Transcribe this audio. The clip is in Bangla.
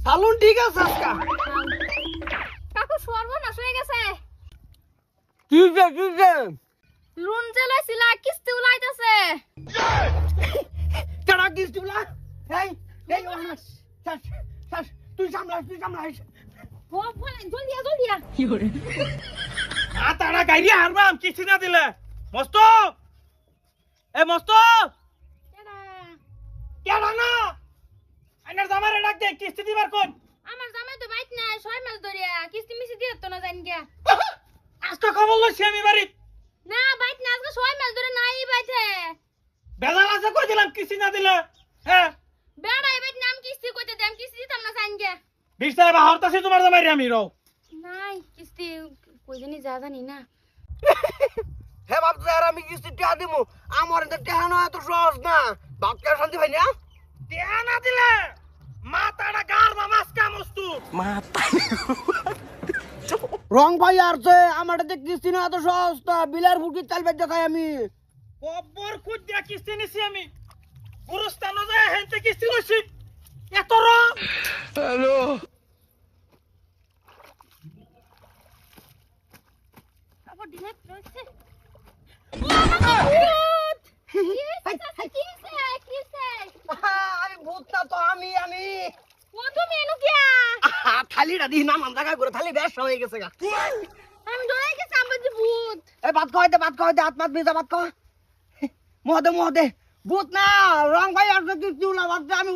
সালুন ঠিক আছে আজকা। কাকু সর্বনাশ হয়ে গেছে। কি লোন যে লইছিলা কিস্তি উলাইতেছে। কেডা কিস্তি বলা? এই ওনাস। তুই সামলাস। ও বলে জলদিয়া। তারা গাড়ি হারবাম কিস্তি না দিলে মস্ত কেডা না আইনার জামারে ডাক দে কিস্তি দিবার কোন আমার জামাই তো বাইক নাই 6 মাস ধরিয়া কিস্তি মিছি দিয়ে তো না জানি গিয়া। আজকে খবর লইছি আমি বাড়ি না বাইক না আজকে 6 মাস ধরে নাই বাইতে। বেজাল আছে কই দিলাম কিস্তি না দিলে হ্যাঁ বেড়া বাইক নাম কিস্তি কইতে দেম কিস্তি দিতাম না জানি গিয়া। বিস্তারে বা হরতাছি তোমার জামাই আমি রও নাই কিস্তি কই জানি জানি না। হে বাপ আর আমি কিস্তি টাকা দিমু। আমার তো টাকা না এত সহজ না। বাপকে শান্তি ভাই না? দেয়া না দিলে মাথাটা গার বা মাছ কামস্তু রং ভাই আর যে আমার তো কিস্তি না এত সহজ না। বিলার ফুটি চাল বেচে খাই আমি। কব্বর খুদ দিয়া কিস্তি নিছি আমি গুরুস্থান যায় হেনতে কিস্তি লইছি এত রং হ্যালো কাকু ডিলেট রইছে। ও ভূত কিসে আমি ভূত না তো আমি ও তুমি এনু কিয়া থালিটা দিই না মান জায়গা করে থালি বেশ হয়ে গেছে গা। আমি ডরে গেছি আমার যে ভূত। এই ভাত খাওয়াইতে হাত ভিজা ভাত খাওয়া। মহদে ভূত না রং ভাই আর কিস্তি না ভাত আমি